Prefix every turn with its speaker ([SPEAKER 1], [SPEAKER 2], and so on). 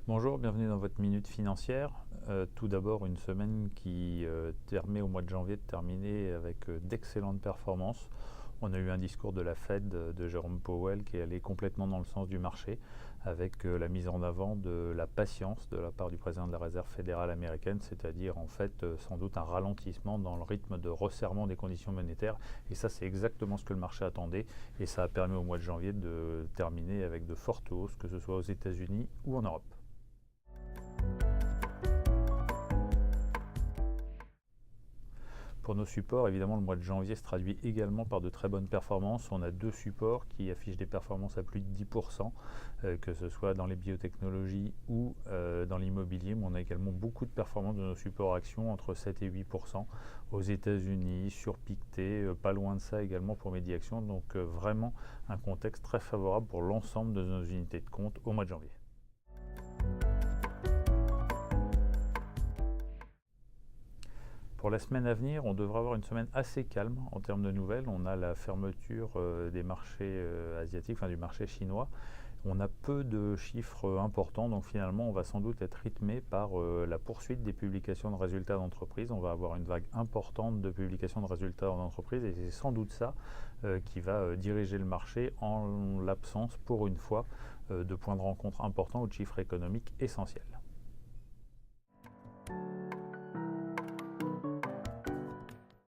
[SPEAKER 1] Bonjour, bienvenue dans votre minute financière. Tout d'abord, une semaine qui permet au mois de janvier de terminer avec d'excellentes performances. On a eu un discours de la Fed de Jérôme Powell qui est allé complètement dans le sens du marché, avec la mise en avant de la patience de la part du président de la Réserve fédérale américaine, c'est-à-dire en fait sans doute un ralentissement dans le rythme de resserrement des conditions monétaires. Et ça, c'est exactement ce que le marché attendait. Et ça a permis au mois de janvier de terminer avec de fortes hausses, que ce soit aux États-Unis ou en Europe. Pour nos supports, évidemment, le mois de janvier se traduit également par de très bonnes performances. On a deux supports qui affichent des performances à plus de 10%, que ce soit dans les biotechnologies ou dans l'immobilier. Mais on a également beaucoup de performances de nos supports actions, entre 7 et 8%, aux États-Unis, sur Pictet, pas loin de ça également pour Mediaction. Donc vraiment un contexte très favorable pour l'ensemble de nos unités de compte au mois de janvier. Pour la semaine à venir, on devrait avoir une semaine assez calme en termes de nouvelles. On a la fermeture des marchés asiatiques, enfin du marché chinois. On a peu de chiffres importants, donc finalement on va sans doute être rythmé par la poursuite des publications de résultats d'entreprise. On va avoir une vague importante de publications de résultats d'entreprise et c'est sans doute ça qui va diriger le marché en l'absence, pour une fois, de points de rencontre importants ou de chiffres économiques essentiels.